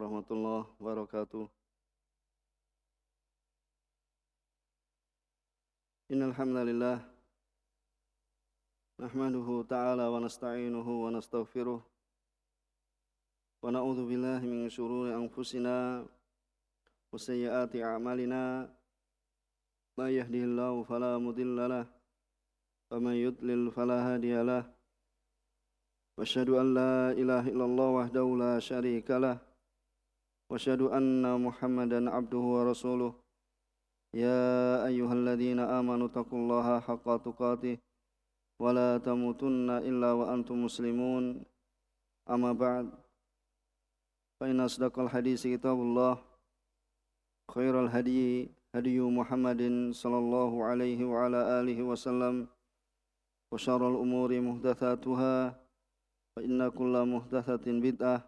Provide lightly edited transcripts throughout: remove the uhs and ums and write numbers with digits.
warahmatullahi wabarakatuh. Innal hamdalillah nahmaduhu ta'ala wa nasta'inuhu wa nastaghfiruh wa na'udzu billahi min syururi anfusina wa sayyiati a'malina may yahdihillahu fala mudilla lahu wa may yudlil fala hadiya lahu wa asyhadu an la ilaha illallah wahdahu la syarika lahu wa asyhadu anna Muhammadan abduhu wa rasuluh. Ya ayyuhalladzina amanu taqullaha haqqa tuqatih wa la tamutunna illa wa antum muslimun. Amma ba'd, fa inna asdaqal hadisi kitabullah, khairal hadyi hadyu Muhammadin sallallahu alaihi wa ala alihi wasallam, wa syarrul umuri muhdatsatuha, fa inna kulla muhdatsatin bid'ah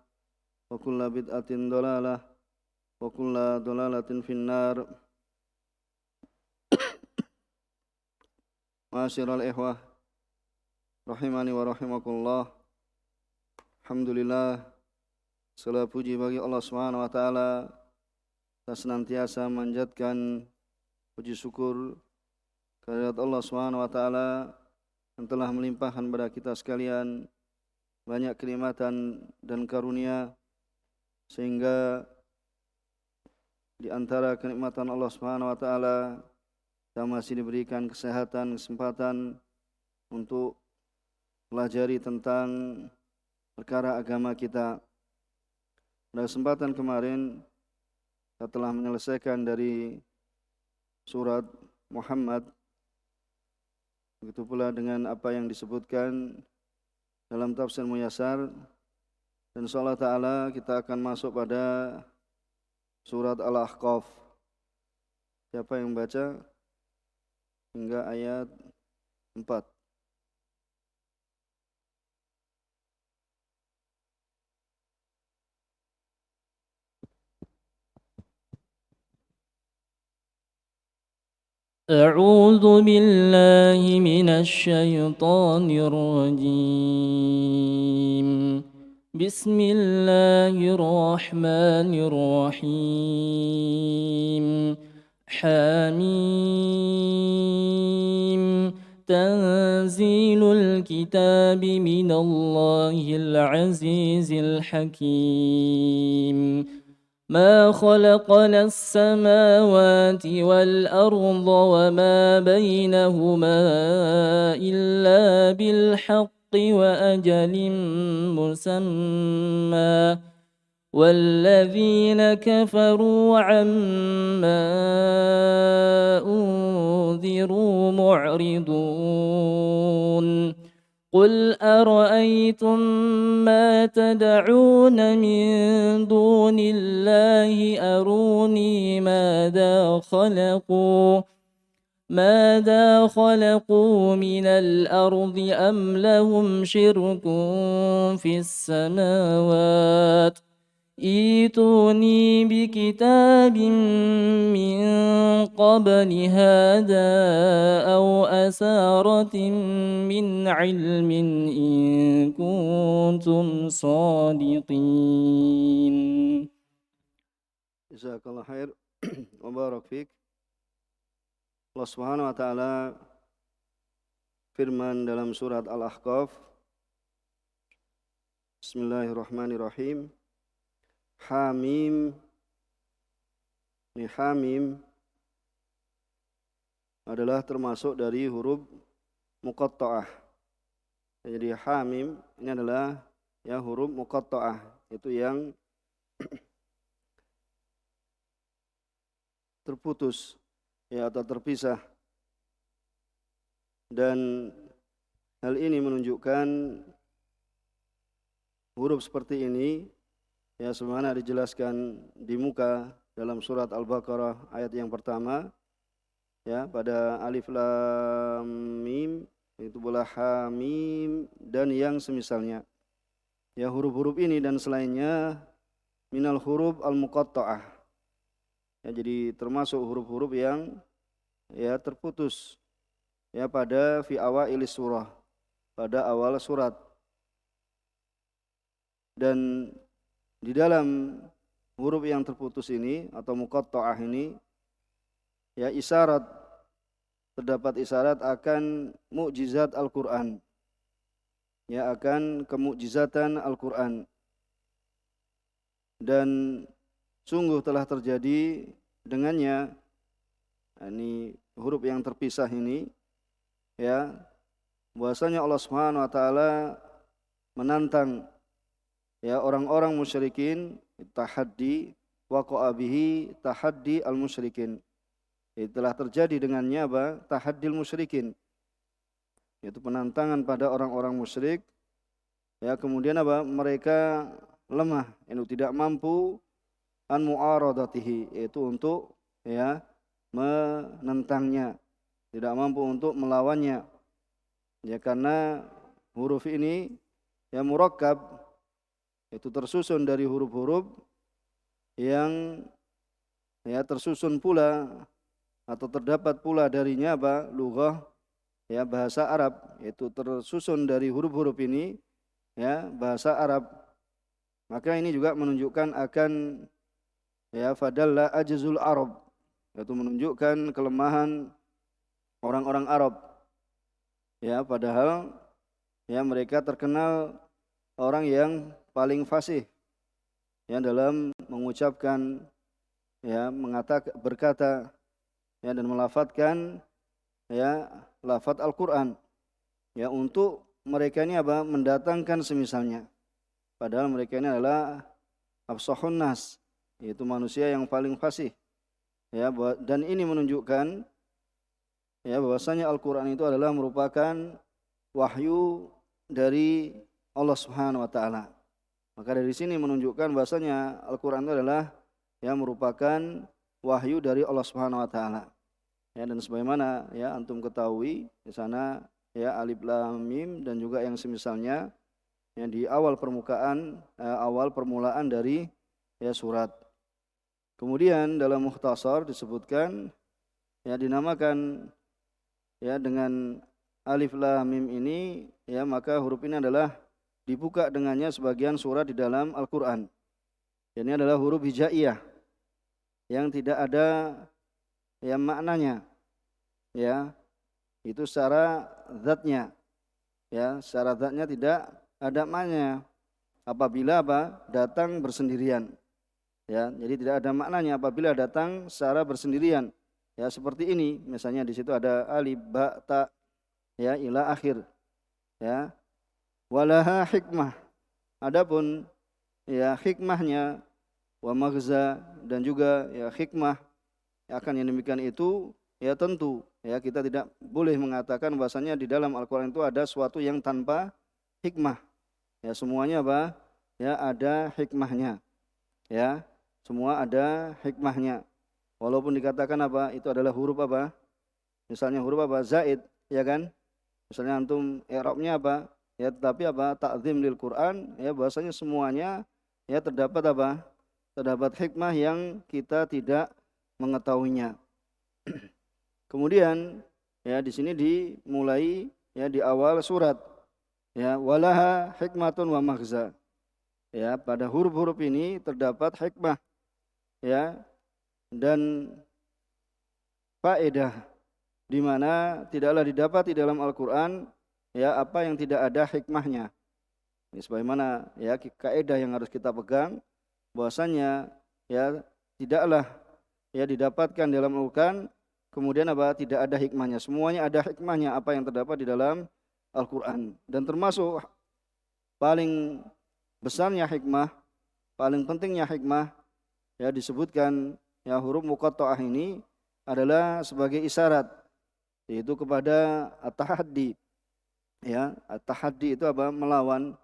wa kulla bid'atin dhalalah wa kulla dhalalatin finnar. Ma'asyiral ikhwah rahimani wa rahimakumullah. Alhamdulillah, segala puji bagi Allah Subhanahu wa taala. Kita senantiasa manjatkan puji syukur kehadirat Allah Subhanahu wa taala yang telah melimpahkan kepada kita sekalian banyak kenikmatan dan karunia, sehingga di antara kenikmatan Allah Subhanahu wa taala kita masih diberikan kesehatan, kesempatan untuk pelajari tentang perkara agama kita. Pada kesempatan kemarin kita telah menyelesaikan dari surat Muhammad, begitu pula dengan apa yang disebutkan dalam tafsir Muyassar, dan insyaallah ta'ala kita akan masuk pada surat Al-Ahqaf. Siapa yang baca hingga ayat 4? أعوذ بالله من الشيطان الرجيم. بسم الله الرحمن الرحيم. حميم. تنزيل الكتاب من الله العزيز الحكيم. ما خلقنا السماوات والأرض وما بينهما إلا بالحق وأجل مسمى والذين كفروا عما أنذروا معرضون. قل أرأيتم ما تدعون من دون الله أروني ماذا خلقوا من الأرض أم لهم شرك في السماوات ائتوني بكتاب من قبل هذا أو أثارة من علم إن كنتم صادقين. Jazakallah khair wa barak fik. Allah Subhanahu wa taala firman dalam surat Al-Ahqaf, Bismillahirrahmanirrahim. Hamim. Ini hamim adalah termasuk dari huruf muqatta'ah. Jadi hamim ini adalah ya huruf muqatta'ah, itu yang terputus ya atau terpisah. Dan hal ini menunjukkan huruf seperti ini ya sebagaimana dijelaskan di muka dalam surat Al-Baqarah ayat yang pertama, ya pada alif lam mim, itu pula ha mim dan yang semisalnya. Ya huruf-huruf ini dan selainnya minal huruf al-muqatta'ah. Ya, jadi termasuk huruf-huruf yang ya terputus ya pada fi awailis surah, pada awal surat. Dan di dalam huruf yang terputus ini atau muqatta'ah ini ya isyarat, terdapat isyarat akan mukjizat Al-Qur'an. Ya, akan kemukjizatan Al-Qur'an. Dan sungguh telah terjadi dengannya ini huruf yang terpisah ini ya, bahwasanya Allah Subhanahu wa taala menantang ya orang-orang musyrikin, tahaddi waqa'a bihi tahaddi al-musyrikin. Telah terjadi dengannya apa? Tahaddil musyrikin. Yaitu penantangan pada orang-orang musyrik. Ya, kemudian apa? Mereka lemah, itu tidak mampu an mu'aradatihi, yaitu untuk ya menentangnya, tidak mampu untuk melawannya. Ya, karena huruf ini ya murakkab, itu tersusun dari huruf-huruf yang ya tersusun pula atau terdapat pula darinya apa? Lughah ya bahasa Arab, yaitu tersusun dari huruf-huruf ini ya bahasa Arab. Maka ini juga menunjukkan akan ya fadalla ajzul Arab, yaitu menunjukkan kelemahan orang-orang Arab. Ya, padahal ya mereka terkenal orang yang paling fasih ya dalam mengucapkan ya berkata ya dan melafadzkan ya lafadz Al-Qur'an. Ya, untuk mereka ini apa? Mendatangkan semisalnya. Padahal mereka ini adalah afsahun nas, yaitu manusia yang paling fasih. Ya, dan ini menunjukkan ya bahwasanya Al-Qur'an itu adalah merupakan wahyu dari Allah Subhanahu wa taala. Maka dari sini menunjukkan bahwasanya Al-Qur'an itu adalah ya merupakan wahyu dari Allah Subhanahu wa taala. Ya, dan sebagaimana ya antum ketahui di sana ya alif lam mim dan juga yang semisalnya yang di awal awal permulaan dari ya surat. Kemudian dalam mukhtasar disebutkan ya dinamakan ya dengan alif lam mim ini ya, maka huruf ini adalah dibuka dengannya sebagian surat di dalam Al-Qur'an. Ini adalah huruf hijaiyah yang tidak ada ya maknanya ya, itu secara zatnya ya, secara zatnya tidak ada maknanya apabila apa? Datang bersendirian ya, jadi tidak ada maknanya apabila datang secara bersendirian ya, seperti ini misalnya di situ ada alif ba ta ya ila akhir ya, walaha hikmah, adapun ya hikmahnya wa maghza dan juga ya hikmah akan yang demikian itu ya tentu ya kita tidak boleh mengatakan bahasanya di dalam Al-Qur'an itu ada sesuatu yang tanpa hikmah. Ya, semuanya apa? Ya ada hikmahnya. Ya, semua ada hikmahnya. Walaupun dikatakan apa? Itu adalah huruf apa? Misalnya huruf apa? Zaid, ya kan? Misalnya antum i'rabnya apa? Ya, tetapi apa? Ta'zim lil Qur'an, ya bahasanya semuanya ya terdapat apa? Terdapat hikmah yang kita tidak mengetahuinya. Kemudian ya di sini dimulai ya di awal surat ya walaha hikmatun wa maghza. Ya, pada huruf-huruf ini terdapat hikmah ya dan faedah, di mana tidaklah didapati dalam Al-Qur'an ya apa yang tidak ada hikmahnya. Ini sebagaimana ya kaidah yang harus kita pegang, bahwasanya ya tidaklah ya didapatkan dalam Al-Qur'an kemudian apa tidak ada hikmahnya. Semuanya ada hikmahnya apa yang terdapat di dalam Al-Qur'an. Dan termasuk paling besarnya hikmah, paling pentingnya hikmah ya disebutkan ya huruf muqatta'ah ini adalah sebagai isyarat, yaitu kepada at-tahaddi. Ya, at-tahaddi itu apa? Melawan,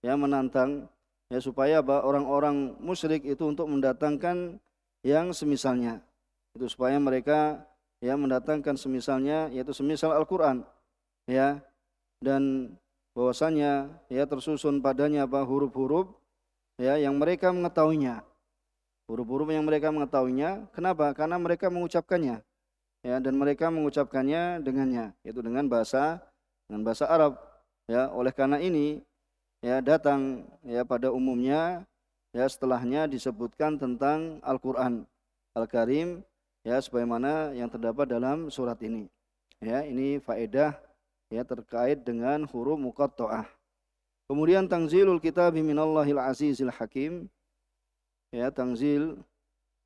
ya menantang, ya supaya apa? Orang-orang musyrik itu untuk mendatangkan yang semisalnya. Itu supaya mereka ya mendatangkan semisalnya, yaitu semisal Al-Qur'an. Ya. Dan bahwasanya ya tersusun padanya apa? Huruf-huruf ya yang mereka mengetahuinya. Huruf-huruf yang mereka mengetahuinya. Kenapa? Karena mereka mengucapkannya. Ya, dan mereka mengucapkannya dengannya, yaitu dengan bahasa Arab. Ya, oleh karena ini ya datang ya pada umumnya ya setelahnya disebutkan tentang Al-Qur'an Al-Karim, ya sebagaimana yang terdapat dalam surat ini. Ya, ini faedah ya terkait dengan huruf muqatta'ah. Kemudian tanzilul kitabi minallahil azizil hakim. Ya, tanzil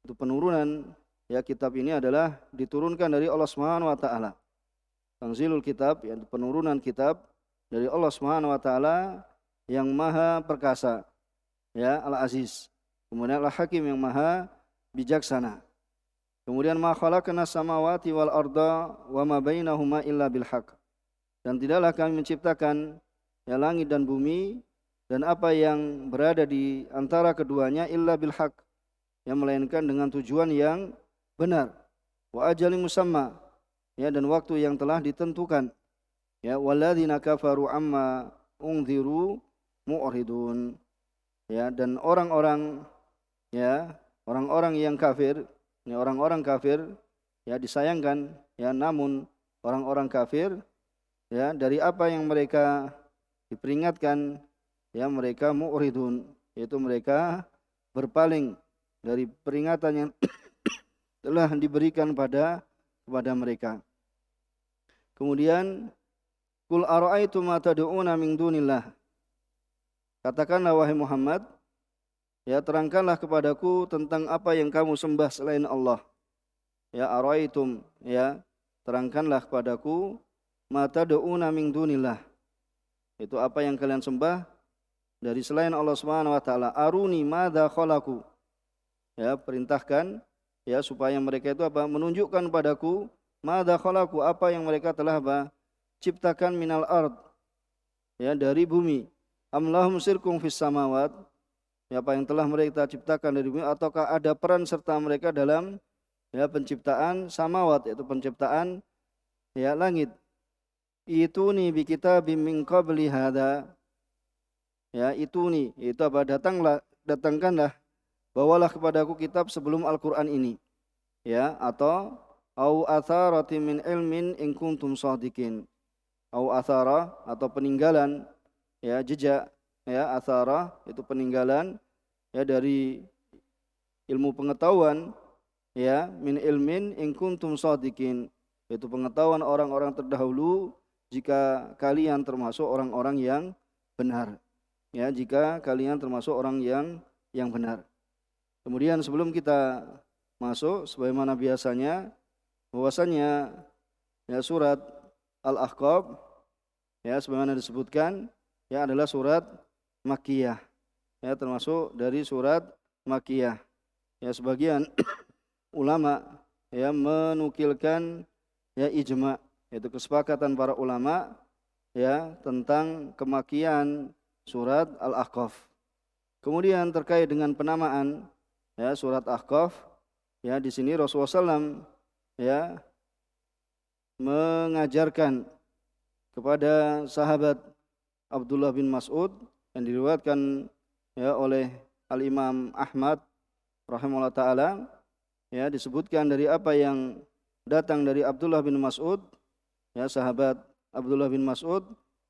itu penurunan ya kitab ini adalah diturunkan dari Allah Subhanahu wa taala. Tanzilul kitab ya penurunan kitab dari Allah Subhanahu wa taala yang maha perkasa, ya Al-Aziz. Kemudian Al-Hakim yang maha bijaksana. Kemudian ma khalaqna samawati wal arda wa ma bainahuma illa bil haqq. Dan tidaklah kami menciptakan ya langit dan bumi dan apa yang berada di antara keduanya illa bil haqq, yang melainkan dengan tujuan yang benar. Wa ajalin musamma, ya dan waktu yang telah ditentukan. Ya walladzina kafaru amma unziru mu'ridun. Ya dan orang-orang yang kafir, ya orang-orang kafir ya disayangkan, ya namun orang-orang kafir ya dari apa yang mereka diperingatkan ya mereka mu'ridun, yaitu mereka berpaling dari peringatan yang telah diberikan kepada mereka. Kemudian qul ara'aitum ma tad'una min dunillah. Katakanlah wahai Muhammad, ya terangkanlah kepadaku tentang apa yang kamu sembah selain Allah. Ya ara'aitum, ya terangkanlah kepadaku ma tad'una min dunillah. Itu apa yang kalian sembah dari selain Allah Subhanahu wa taala. Aruni madza khalaqu. Ya perintahkan ya supaya mereka itu apa? Menunjukkan padaku madza khalaqu, apa yang mereka telah ciptakan minal ard, ya dari bumi. Am lahum sirkum fis samawat, ya apa yang telah mereka ciptakan dari bumi, ataukah ada peran serta mereka dalam ya penciptaan samawat, yaitu penciptaan ya langit. Ituni bi kitabim min qabli hada, ya ituni itu apa? Datangkanlah, bawalah kepadaku kitab sebelum Al-Qur'an ini, ya atau au atharati min ilmin in kuntum shadiqin. Au athara atau peninggalan, ya jejak, ya athara itu peninggalan ya dari ilmu pengetahuan, ya min ilmin in kuntum shadiqin, itu pengetahuan orang-orang terdahulu jika kalian termasuk orang-orang yang benar, ya jika kalian termasuk orang yang benar. Kemudian sebelum kita masuk sebagaimana biasanya, bahwasanya ya surat Al-Ahqaf ya sebagaimana disebutkan ya adalah surat Makkiyah, ya termasuk dari surat Makkiyah. Ya sebagian ulama ya menukilkan ya ijma, yaitu kesepakatan para ulama ya tentang kemakian surat Al-Ahqaf. Kemudian terkait dengan penamaan ya surat Ahqaf, ya di sini Rasulullah SAW ya mengajarkan kepada sahabat Abdullah bin Mas'ud yang diriwayatkan ya oleh Al-Imam Ahmad rahimahullah taala, ya disebutkan dari apa yang datang dari Abdullah bin Mas'ud, ya sahabat Abdullah bin Mas'ud,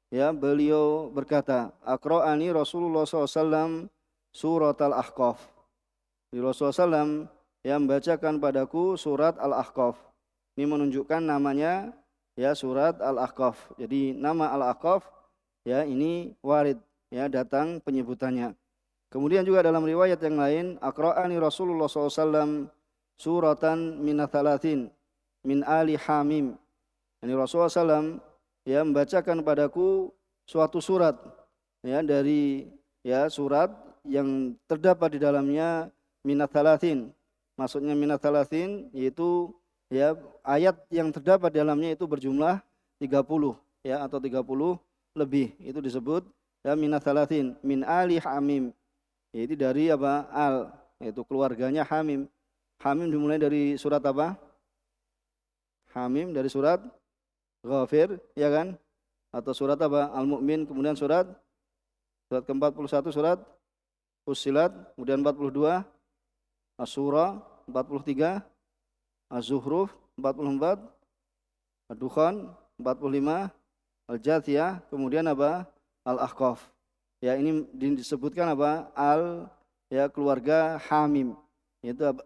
ya beliau berkata, aqra'ani Rasulullah SAW surat Al-Ahqaf. Rasulullah SAW ya membacakan padaku surat Al-Ahqaf. Ini menunjukkan namanya ya surat Al-Ahqaf. Jadi nama Al-Ahqaf ya ini warid, ya datang penyebutannya. Kemudian juga dalam riwayat yang lain, aqra'ani Rasulullah SAW suratan minathalathin min ali Hamim. Ini Rasulullah SAW ya membacakan padaku suatu surat ya dari ya surat yang terdapat di dalamnya minathalathin. Maksudnya minathalathin yaitu ya ayat yang terdapat di dalamnya itu berjumlah 30 ya atau 30 lebih, itu disebut ya minathalathin min ali Hamim, yaitu dari apa al, yaitu keluarganya Hamim. Hamim dimulai dari surat apa? Hamim dari surat Ghafir, ya kan? Atau surat apa? Al-Mu'min, kemudian surat ke-41 surat Fussilat, kemudian 42 Asy-Syura, 43 Az-Zukhruf, 44 Ad-Dukhan, 45 Al-Jathiyah, kemudian apa? Al-Ahqaf. Ya ini disebutkan apa? ya keluarga Hamim. Itu apa?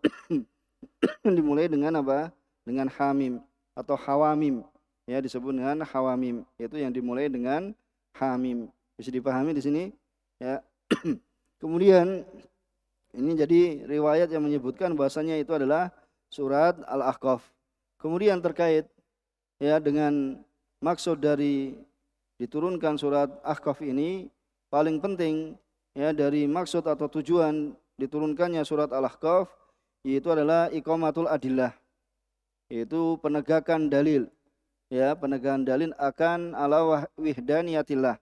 Dimulai dengan apa? Dengan Hamim atau Hawamim. Ya, disebut dengan Hawamim. Itu yang dimulai dengan Hamim. Bisa dipahami di sini? Ya. Kemudian ini jadi riwayat yang menyebutkan bahasanya itu adalah surat Al-Ahqaf. Kemudian terkait ya dengan maksud dari diturunkan surat Ahqaf ini, paling penting ya dari maksud atau tujuan diturunkannya surat Al-Ahqaf yaitu adalah iqamatul adillah, yaitu penegakan dalil, ya penegakan dalil akan ala wihdaniyatillah,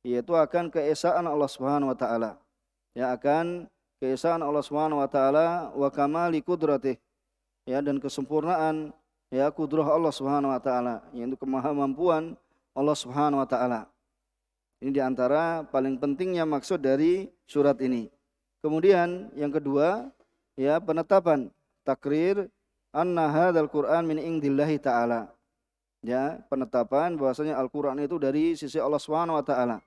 yaitu akan keesaan Allah Subhanahu wa taala, ya akan keesaan Allah Subhanahu wa taala wa kamali qudratih, ya dan kesempurnaan ya kudrah Allah Subhanahu wa taala, yaitu kemahamampuan Allah Subhanahu wa taala. Ini diantara paling pentingnya maksud dari surat ini. Kemudian yang kedua, ya penetapan takrir anna hadzal Qur'an min indillahi ta'ala. Ya, penetapan bahwasanya Al-Qur'an itu dari sisi Allah Subhanahu wa taala.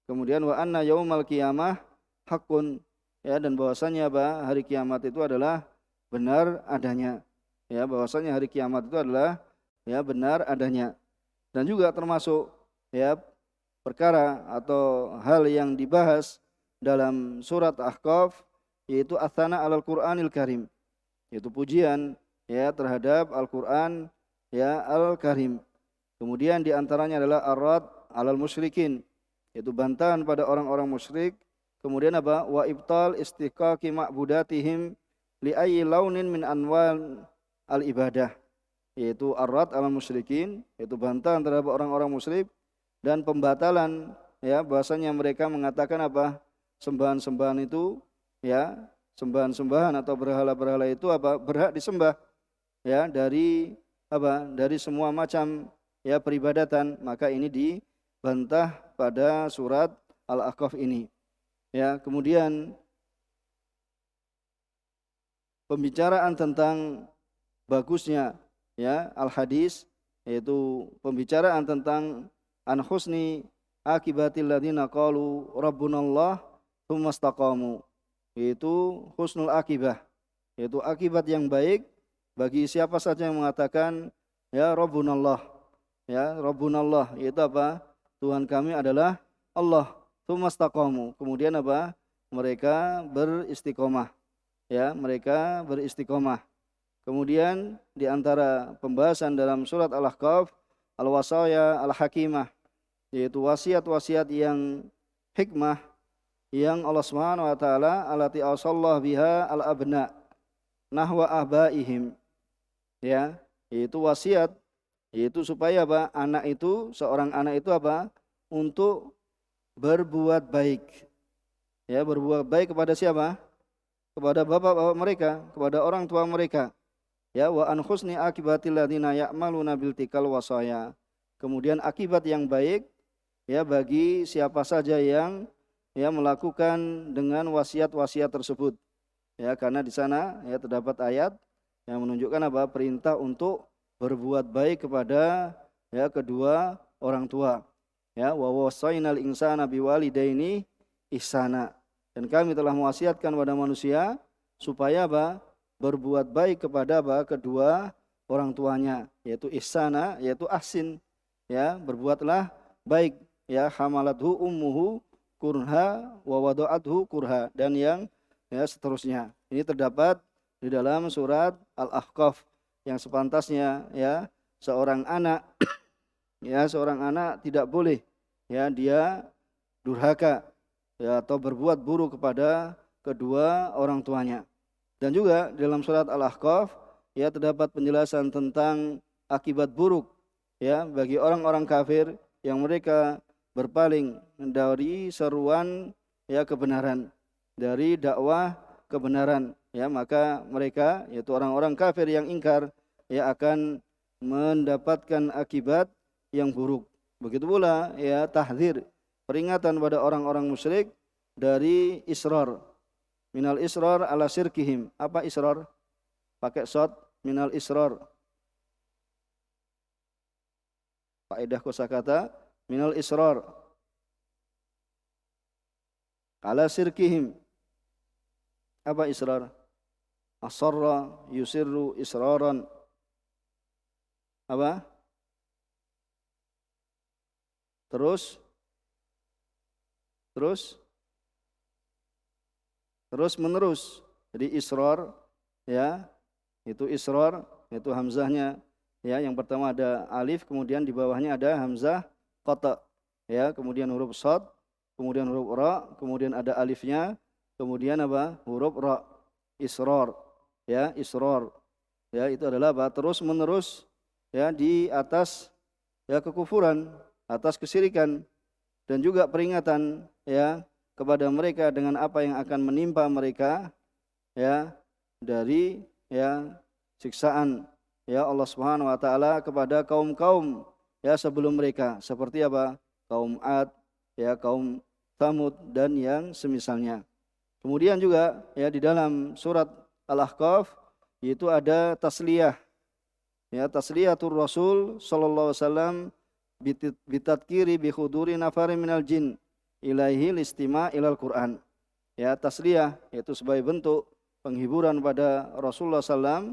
Kemudian wa anna yaumal qiyamah haqqun, ya dan bahwasanya hari kiamat itu adalah benar adanya. Ya, bahwasanya hari kiamat itu adalah ya benar adanya. Dan juga termasuk ya perkara atau hal yang dibahas dalam surat Ahqaf yaitu atsana alal Qur'anil Karim, yaitu pujian ya terhadap Al-Qur'an ya Al-Karim. Kemudian diantaranya adalah ar-rad alal musyrikin, yaitu bantahan pada orang-orang musyrik. Kemudian apa? Wa ibtal istiqaqi ma'budatihim li ayyi launin min anwal al-ibadah, yaitu ar-rad alal musyrikin, yaitu bantahan terhadap orang-orang musyrik, dan pembatalan ya bahasanya mereka mengatakan apa? Sembahan-sembahan itu ya, sembahan-sembahan atau berhala-berhala itu apa? Berhak disembah ya dari apa? Dari semua macam ya peribadatan. Maka ini dibantah pada surat Al-Ahqaf ini. Ya, kemudian pembicaraan tentang bagusnya ya al-hadis, yaitu pembicaraan tentang an husni akibatil ladzina qalu rabbunallah tsumma istaqamu, yaitu husnul akibah, yaitu akibat yang baik bagi siapa saja yang mengatakan ya rabbunallah, ya rabbunallah, yaitu apa? Tuhan kami adalah Allah, tsumma istaqamu, kemudian apa? Mereka beristiqomah, ya mereka beristiqomah. Kemudian di antara pembahasan dalam surat Al-Ahqaf al-wasaya al-hakimah, yaitu wasiat-wasiat yang hikmah yang Allah Subhanahu wa taala allati ausallahu biha al-abna nahwa abaihim, ya yaitu wasiat, yaitu supaya apa? Seorang anak itu apa? Untuk berbuat baik. Ya, berbuat baik kepada siapa? Kepada bapak-bapak mereka, kepada orang tua mereka. Ya, wa an husni akibatil ladzina ya'maluna bil tikal wasaya. Kemudian akibat yang baik ya bagi siapa saja yang ya melakukan dengan wasiat-wasiat tersebut. Ya, karena di sana ya terdapat ayat yang menunjukkan apa? Perintah untuk berbuat baik kepada ya kedua orang tua. Ya, wa wasainal insana biwalidaini ihsana. Dan kami telah mewasiatkan pada manusia supaya apa? Berbuat baik kepada apa? Kedua orang tuanya, yaitu ihsana, yaitu ahsin. Ya, berbuatlah baik. Ya, hamalathu ummuhu kurha wa wada'athu kurha, dan yang ya seterusnya. Ini terdapat di dalam surat Al-Ahqaf yang sepantasnya ya seorang anak ya seorang anak tidak boleh ya dia durhaka ya atau berbuat buruk kepada kedua orang tuanya. Dan juga dalam surat Al-Ahqaf ya terdapat penjelasan tentang akibat buruk ya bagi orang-orang kafir yang mereka berpaling dari seruan ya kebenaran, dari dakwah kebenaran, ya maka mereka yaitu orang-orang kafir yang ingkar ya akan mendapatkan akibat yang buruk. Begitu pula ya tahdzir, peringatan pada orang-orang musyrik dari israr. Minal israr ala syirkihim. Apa israr? Pakai shad, minal israr. Faedah kosakata minal israr ala syirkihim. Apa israr? Asarra yusirru israran. Apa? Terus menerus. Jadi israr, ya, itu israr, itu hamzahnya, ya, yang pertama ada alif, kemudian di bawahnya ada hamzah qata, ya, kemudian huruf shad, kemudian huruf ra, kemudian ada alifnya, kemudian apa? Huruf ra. Israr, ya, israr, ya, itu adalah apa? Terus menerus, ya, di atas, ya, kekufuran, atas kesyirikan, dan juga peringatan, ya, kepada mereka dengan apa yang akan menimpa mereka, ya, dari, ya, siksaan, ya, Allah Subhanahu wa taala kepada kaum-kaum, ya, sebelum mereka, seperti apa? Kaum Ad, ya, kaum Tsamud dan yang semisalnya. Kemudian juga, ya, di dalam surat Al-Ahqaf itu ada tasliyah, ya, tasliyatur Rasul sallallahu alaihi wasallam bitadkiri bi huduri nafarin minal jin ilaihi listima ilal Quran. Ya, tasliyah yaitu sebagai bentuk penghiburan pada Rasulullah SAW,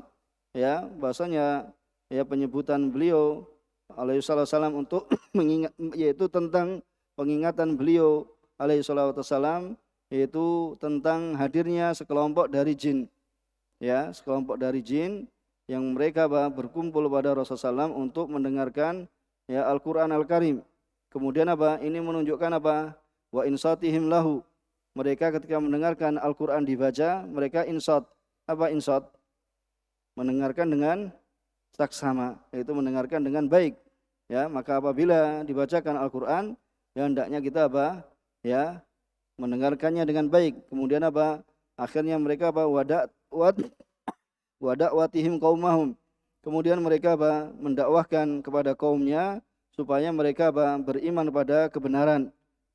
ya, bahasanya, ya, penyebutan beliau alaihi wasallam untuk mengingat, yaitu tentang pengingatan beliau alaihi wasallam, yaitu tentang hadirnya sekelompok dari jin, ya, sekelompok dari jin yang mereka berkumpul pada Rasulullah SAW untuk mendengarkan, ya, Al-Quran Al-Karim. Kemudian apa? Ini menunjukkan apa? Wa insatihim lahu. Mereka ketika mendengarkan Al-Quran dibaca, mereka insat. Apa insat? Mendengarkan dengan saksama, yaitu mendengarkan dengan baik. Ya, maka apabila dibacakan Al-Quran, ya, hendaknya kita apa? Ya, mendengarkannya dengan baik. Kemudian apa? Akhirnya mereka apa? Wadakwatihim qaumahum. Kemudian mereka apa? Mendakwahkan kepada kaumnya supaya mereka apa? Beriman pada kebenaran,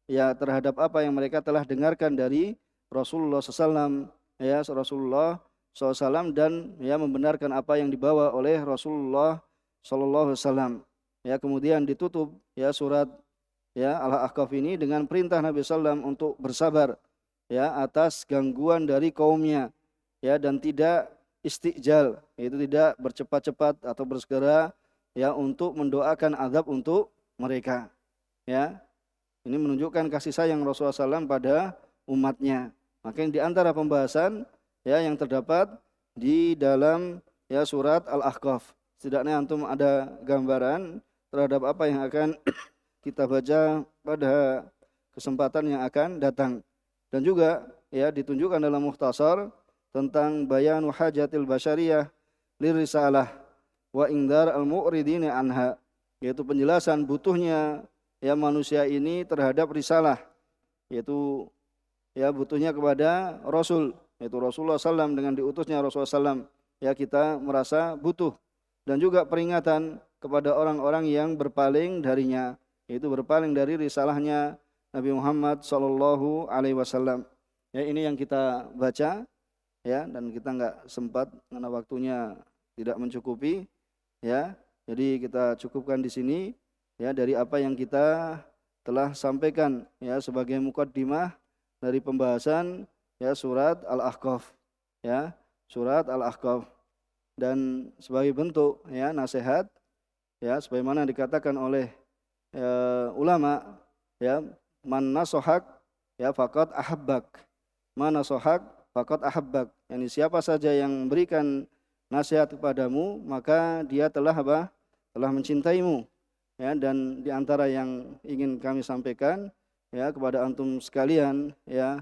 ya, terhadap apa yang mereka telah dengarkan dari Rasulullah SAW, ya, Rasulullah SAW, dan, ya, membenarkan apa yang dibawa oleh Rasulullah SAW. Ya, kemudian ditutup, ya, surat, ya, Al-Ahqaf ini dengan perintah Nabi SAW untuk bersabar, ya, atas gangguan dari kaumnya, ya, dan tidak istijal, yaitu tidak bercepat-cepat atau bersegera, ya, untuk mendoakan azab untuk mereka, ya. Ini menunjukkan kasih sayang Rasulullah SAW pada umatnya. Maka yang diantara pembahasan, ya, yang terdapat di dalam, ya, surat Al-Ahqaf, setidaknya antum ada gambaran terhadap apa yang akan kita baca pada kesempatan yang akan datang. Dan juga, ya, ditunjukkan dalam mukhtasar tentang bayanu hajatil basyariyah lirisalah wa indar al-mu'ridina anha, yaitu penjelasan butuhnya, ya, manusia ini terhadap risalah, yaitu, ya, butuhnya kepada Rasul, yaitu Rasulullah SAW. Dengan diutusnya Rasulullah SAW, ya, kita merasa butuh. Dan juga peringatan kepada orang-orang yang berpaling darinya, yaitu berpaling dari risalahnya Nabi Muhammad SAW. Ya, ini yang kita baca, ya, dan kita nggak sempat karena waktunya tidak mencukupi, ya. Jadi kita cukupkan di sini, ya, dari apa yang kita telah sampaikan, ya, sebagai mukaddimah dari pembahasan, ya, surat Al-Ahqaf, ya, surat Al-Ahqaf, dan sebagai bentuk, ya, nasihat, ya, sebagaimana dikatakan oleh, ulama, ya, man nasohak, ya, faqad ahabbak, man nasohak faqad ahabbak, yani siapa saja yang memberikan nasihat kepadamu, maka dia telah apa? Telah mencintaimu. Ya, dan di antara yang ingin kami sampaikan, ya, kepada antum sekalian, ya,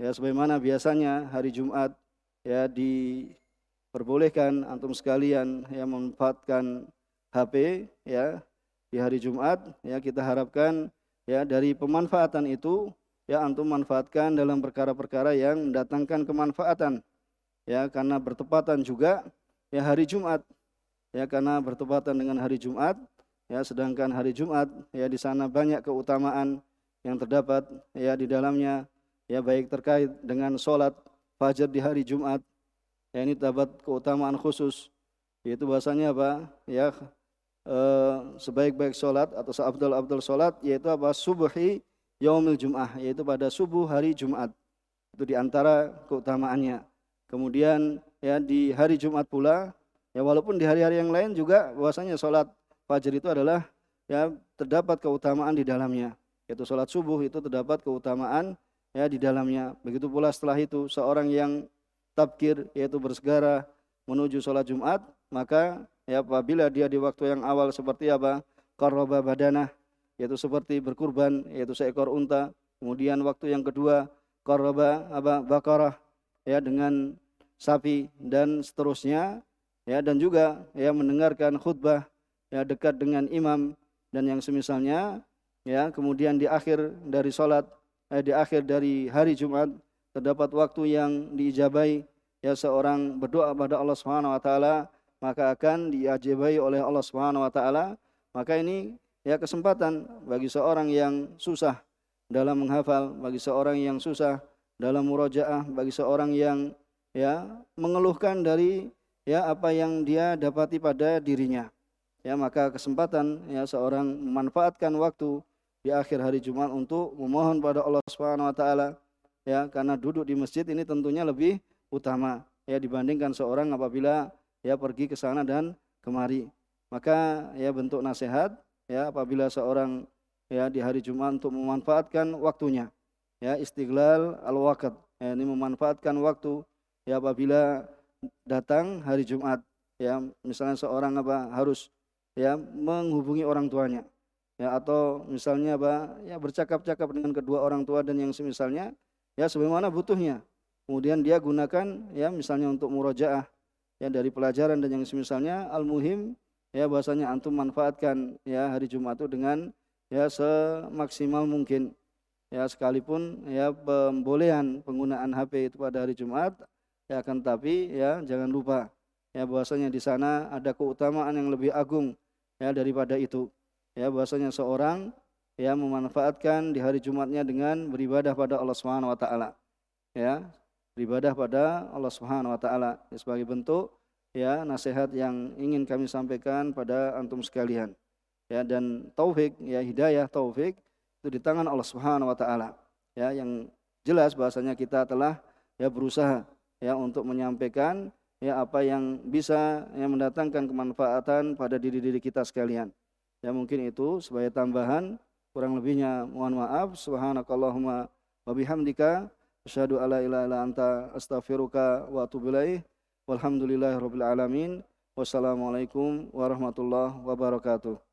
ya, sebagaimana biasanya hari Jumat, ya, diperbolehkan antum sekalian, ya, memanfaatkan HP, ya, di hari Jumat, ya, kita harapkan, ya, dari pemanfaatan itu, ya, antum manfaatkan dalam perkara-perkara yang mendatangkan kemanfaatan, ya, karena bertepatan juga, ya, hari Jumat, ya, karena bertepatan dengan hari Jumat, ya, sedangkan hari Jumat, ya, di sana banyak keutamaan yang terdapat, ya, di dalamnya, ya, baik terkait dengan sholat fajar di hari Jumat, ya, ini terdapat keutamaan khusus, yaitu bahasanya apa, ya, sebaik-baik sholat atau seabdal-abdal sholat, yaitu apa? Subuhi yaumil Jum'ah, yaitu pada subuh hari Jumat. Itu di antara keutamaannya. Kemudian ya di hari Jumat pula, ya walaupun di hari-hari yang lain juga bahwasanya sholat fajar itu adalah ya terdapat keutamaan di dalamnya. Yaitu sholat subuh itu terdapat keutamaan ya di dalamnya. Begitu pula setelah itu seorang yang tabkir yaitu bersegera menuju sholat Jumat, maka ya apabila dia di waktu yang awal seperti apa? Qarraba badanah, yaitu seperti berkurban yaitu seekor unta. Kemudian waktu yang kedua qarraba bakarah ya dengan sapi dan seterusnya ya, dan juga ya mendengarkan khutbah ya dekat dengan imam dan yang semisalnya ya. Kemudian di akhir dari salat di akhir dari hari Jumat terdapat waktu yang diijabai ya, seorang berdoa pada Allah Subhanahu wa taala maka akan diijabai oleh Allah Subhanahu wa taala. Maka ini ya kesempatan bagi seorang yang susah dalam menghafal, bagi seorang yang susah dalam murojaah, bagi seorang yang ya mengeluhkan dari ya apa yang dia dapati pada dirinya. Ya maka kesempatan ya seorang memanfaatkan waktu di akhir hari Jumat untuk memohon pada Allah Subhanahu wa taala ya, karena duduk di masjid ini tentunya lebih utama ya dibandingkan seorang apabila ya pergi ke sana dan kemari. Maka ya bentuk nasihat ya apabila seorang ya di hari Jumat untuk memanfaatkan waktunya ya, istiglal al-waqt ya, ini memanfaatkan waktu ya apabila datang hari Jumat ya, misalnya seorang harus ya menghubungi orang tuanya ya, atau misalnya ya bercakap-cakap dengan kedua orang tua dan yang semisalnya ya sebagaimana butuhnya. Kemudian dia gunakan ya misalnya untuk murojaah ya dari pelajaran dan yang semisalnya. Al-muhim ya bahasanya antum manfaatkan ya hari Jumat itu dengan ya semaksimal mungkin. Ya sekalipun ya pembolehan penggunaan HP itu pada hari Jumat ya, akan tapi ya jangan lupa ya bahwasanya di sana ada keutamaan yang lebih agung ya daripada itu. Ya bahwasanya seorang ya memanfaatkan di hari Jumatnya dengan beribadah pada Allah Subhanahu wa taala. Ya, beribadah pada Allah Subhanahu wa taala ya, sebagai bentuk ya nasihat yang ingin kami sampaikan pada antum sekalian. Ya, dan taufik ya hidayah taufik itu di tangan Allah Subhanahu wa taala. Ya, yang jelas bahasanya kita telah ya berusaha ya untuk menyampaikan ya apa yang bisa yang mendatangkan kemanfaatan pada diri-diri kita sekalian. Ya mungkin itu sebagai tambahan, kurang lebihnya mohon maaf. Subhanakallahumma wa bihamdika asyhadu alla ilaha illa anta astaghfiruka wa atubu ilaik. Walhamdulillahirabbil alamin. Wassalamualaikum warahmatullahi wabarakatuh.